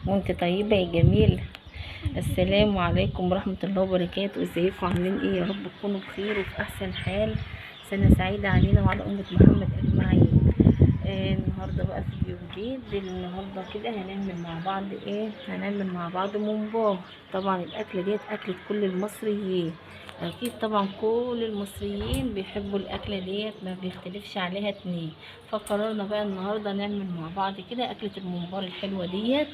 وانت طيبة يا جميل. السلام عليكم ورحمة الله وبركاته. ازيكم عاملين ايه؟ يا رب تكونوا بخير وفي احسن حال. سنة سعيدة علينا وعلى أمة محمد اجمعين. النهاردة بقى فيديو جديد. النهاردة كده هنعمل مع بعض ممبار. طبعا الاكلة ديت اكلة كل المصريين، اكيد طبعا كل المصريين بيحبوا الاكلة ديت، ما بيختلفش عليها اتنين. فقررنا بقى النهاردة نعمل مع بعض كده اكلة الممبار الحلوة ديت.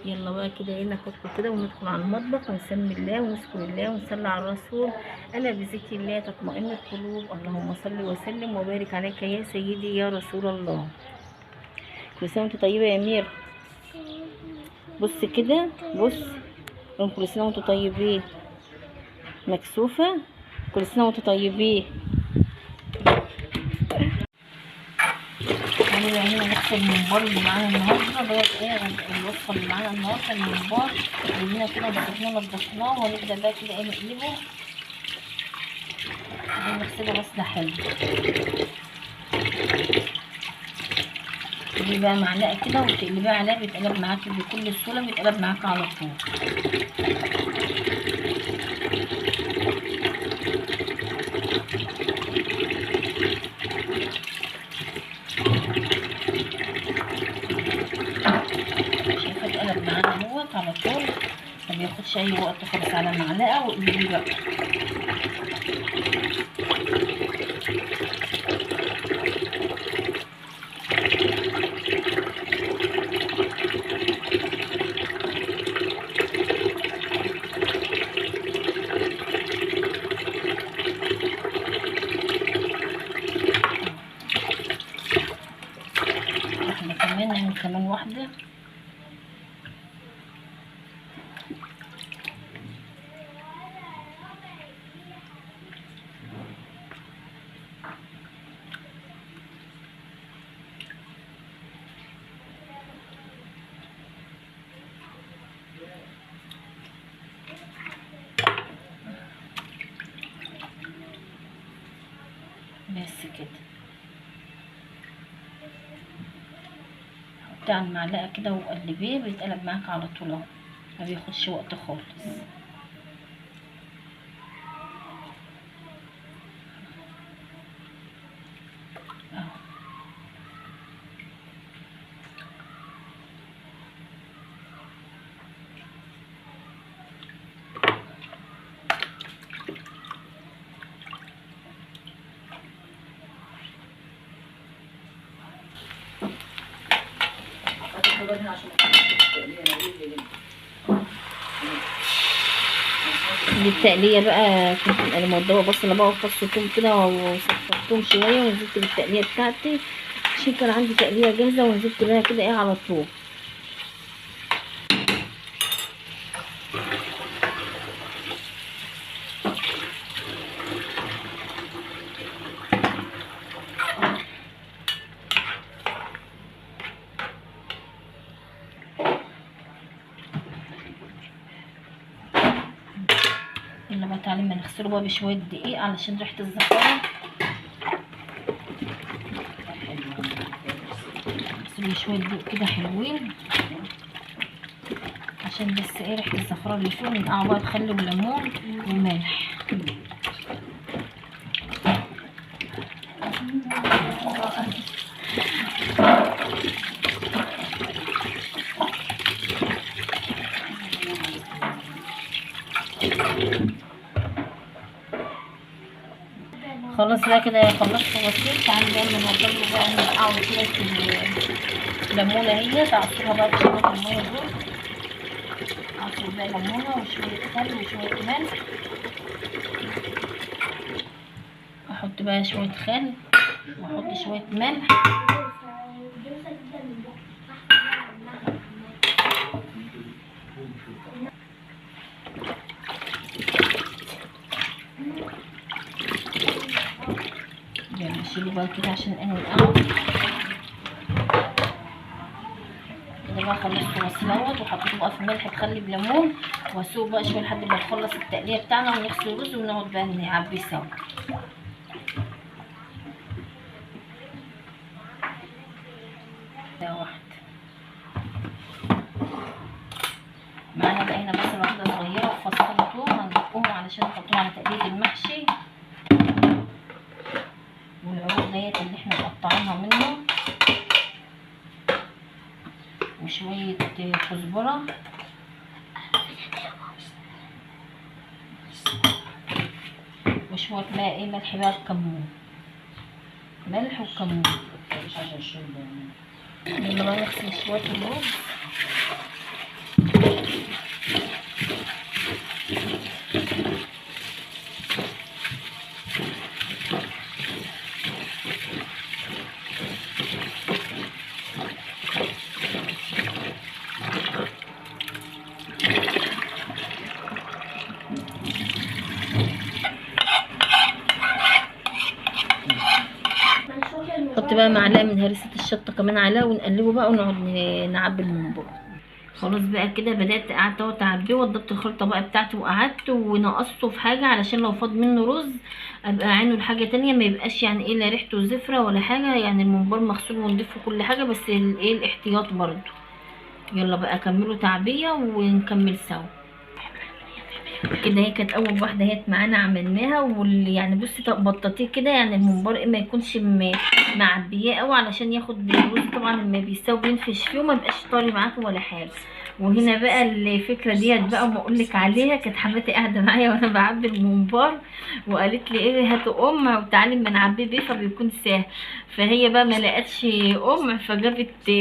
يلا بقى كده ايه، ناخد كده وندخل على المطبخ ونسمي الله ونذكر الله ونصلي على الرسول. الا بذكر الله تطمئن القلوب. اللهم صل وسلم وبارك عليك يا سيدي يا رسول الله. كل سنه وانت طيبه يا امير. بص كده، بص. كل سنه وانتم طيبين. مكسوفه. كل سنه وانتم طيبين. هنا نغسل الممبار اللي معانا النهارده دوت. الوصفه اللي معانا النهارده الممبار اللي هنا كده غسلناه نضفناه، وهنبدا بقى كده نقلبه. نغسله غسله حلوه. تجيبي بقى معلقه كده وتقلبيها عليها، بيتقلب معاكي بكل سهوله، بيتقلب معاكي على طول. شايفه اتقلب معانا اهوت على طول، ما بياخدش اي وقت خالص. على معلقه واقلبيه بقى. احنا كمان نعمل كمان واحده. بس كده، حطيه على المعلقه كده وقلبيه، بيتقلب معاك على طول اهو، ما بياخدش وقت خالص. اهو. دي التقليه بقى. كنت انا موضوعه بصله بقى وفص ثوم كده وصفرتهم شويه، ونزلت بالتقليه بتاعتي عشان كان عندي تقليه جاهزه، ونزلت بيها كده ايه على طول. يلا بقى تعالي ما نغسله بقى بشويه دقيق علشان ريحه الزفاره. نغسله بشويه دقيق كده حلوين، عشان بس ايه ريحه الزفاره اللي فيه. ننقعه بقى بخل وليمون وملح. خلاص بقى كده خلصت بسيط. تعالي بقى نوضب له بقى ننقعه كده الليمونه. هي تعصرها بقى بشويه الميه دول. اعصر بقى ليمونه وشويه خل وشويه ملح. احط بقى شويه خل واحط شويه ملح. يلا نشيله بقى كده عشان ننقعه. كده بقى خلصت واسلوت وحطيته بقى في ملح بخل بليمون، واسوق بقى شويه لحد ما نخلص التقليه بتاعنا ونغسل الرز ونقعد بقى نعبيه سوا. ده واحد. معانا بقى هنا بصله واحده صغيره وفصين توم هنحطهم علشان نحطهم على تقليه المحشي، والعروق ديت اللي احنا مقطعينها منه، وشويه كزبره وشويه بقى ايه ملح بقى الكمون، ملح وكمون. يلا بقى نغسل شويه الرز. نحط بقى معلقه من هريسه الشطه كمان عليها ونقلبه بقى ونقعد نعبي الممبار. خلاص بقى كده بدات قعدت اهو اعبيه، وضبط الخلطه بقى بتاعتي وقعدت ونقصته في حاجه علشان لو فاض منه رز ابقى عينه لحاجه تانية، ما يبقاش يعني ايه لا ريحته زفره ولا حاجه، يعني الممبار مغسول ونضيف كل حاجه، بس ايه الاحتياط برضو. يلا بقى كملوا تعبيه ونكمل سوا. كده هي كانت اول واحده هي معانا عملناها، واللي يعني بصي بطاطيه كده، يعني الممبار ما يكونش معبياه قوي علشان ياخد الرز طبعا لما بيستوي بينفش فيه وما يبقاش طري معاكم ولا حاجه. وهنا بقى الفكره ديت بقى وما اقولك عليها، كانت حماتي قاعده معايا وانا بعبي الممبار وقالت لي ايه هاتي قمع وتعالي اما نعبيه بيه فبيكون سهل، فهي بقى ما لقتش قمع فجابت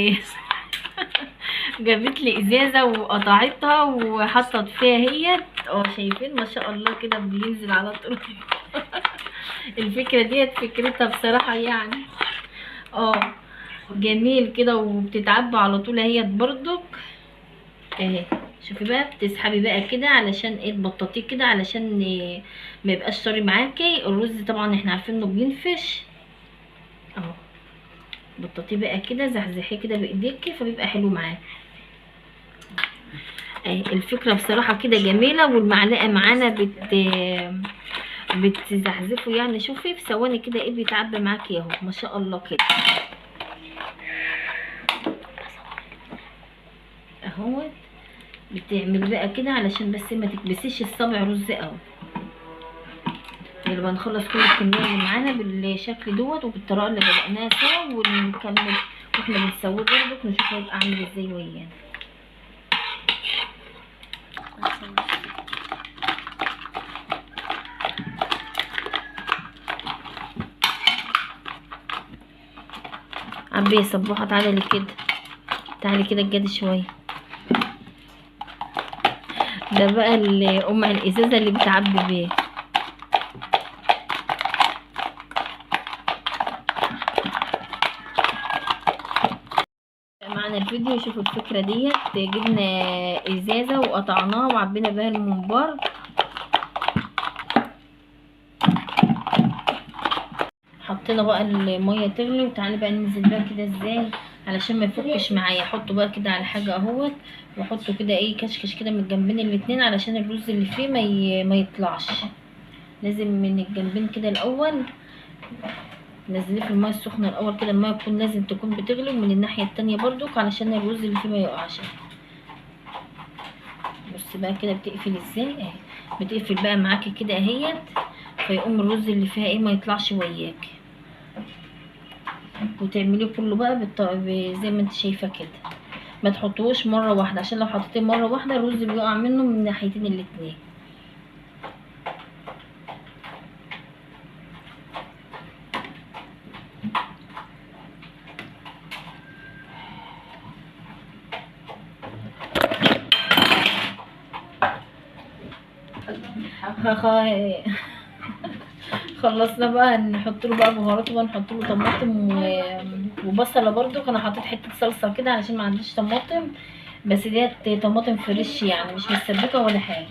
جابت لي ازازه وقطعتها وحطت فيها هي شايفين ما شاء الله كده بينزل على طول. الفكره ديت فكرتها بصراحه يعني جميل كده وبتتعبى على طول اهي برضك اهي. شوفي بقى بتسحبي بقى كده علشان ايه تبططيه كده علشان ما يبقاش طري معاكي. الرز طبعا احنا عارفين انه بينفش اهو، بططيه بقى كده زحزحيه كده بايديكي فبيبقى حلو معاكي. الفكره بصراحه كده جميله، والمعلقه معانا بتزحزفه يعني. شوفي في ثواني كده ايه بيتعبى معاكي اهو ما شاء الله كده اهوت. بتعمل بقى كده علشان بس ما تكبسيش الصابع رز قوي. يلا نخلص كل الكميه اللي معانا بالشكل دوت وبالطريقه اللي بدأناها سوا، ونكمل واحنا بنسويه برضك نشوف هيبقى عامل ازاي ويانا. عبيه صباحه تعالي كده، تعالي كده بجد شويه. ده بقى قمع الازازه اللي بتعبي بيه. معنا الفيديو شوفوا الفكره ديت، جبنا ازازه وقطعناها وعبينا بها الممبار. حطينا بقى الميه تغلي، وتعالي بقى ننزل بقى كده ازاي علشان ما يفكش معايا. احطه بقى كده على حاجه اهوت، واحطه كده ايه كشكش كده من الجنبين الاتنين علشان الرز اللي فيه ما يطلعش. لازم من الجنبين كده الاول نزليه في الميه السخنه الاول كده، الميه تكون لازم تكون بتغلي، ومن الناحيه التانية برضك علشان الرز اللي فيه ما يقعش. بصي بقى كده بتقفل ازاي اهي، بتقفل بقى معاكي كده اهيت، فيقوم الرز اللي فيها ايه ما يطلعش وياكي. وتعمليه كله بقى زي ما انت شايفه كده، ما تحطوش مره واحده عشان لو حطيتيه مره واحده الرز بيقع منه من الناحيتين الاتنين. خلصنا بقى نحط له بقى بهارات بقى، نحط له طماطم وبصله برده. انا حطيت حته صلصه كده علشان ما عنديش طماطم، بس ديت طماطم فريش يعني مش مسبكه ولا حاجه.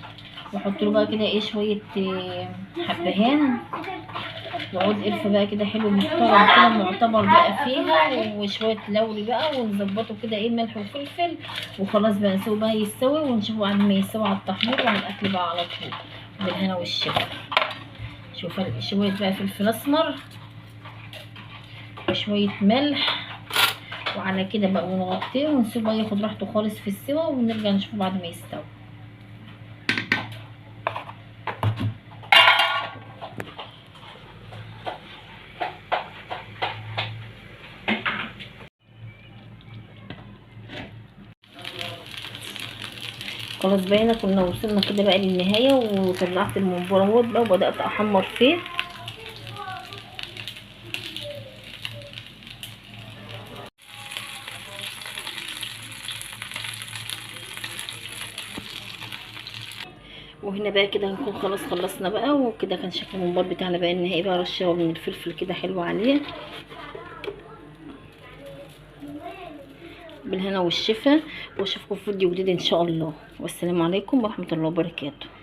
واحط له بقى كده ايه شويه حبهان وعود قرفه بقى كده حلو محترم كده معتبر بقى فيها، وشويه لوري بقى، ونظبطه كده ايه ملح وفلفل. وخلاص بقى نسيبه بقى يستوي، ونشوفه بعد ما يستوي على التحمير وعلى الاكل بقى على طول بالهنا والشفا. شوفوا شويه بقى فلفل اسمر وشويه ملح، وعلى كده بقى ونغطيه ونسيبه بقى ياخد راحته خالص في السوا، ونرجع نشوفه بعد ما يستوي. خلاص باينه. كنا وصلنا كده بقى للنهايه، وطلعت الممبار اهوت بقى وبدات احمر فيه. وهنا بقى كده هنكون خلاص خلصنا بقى، وكده كان شكل الممبار بتاعنا بقى النهائي بقى. رشه من الفلفل كده حلو عليه، بالهنا والشفا. واشوفكم في فيديو جديد ان شاء الله، والسلام عليكم ورحمه الله وبركاته.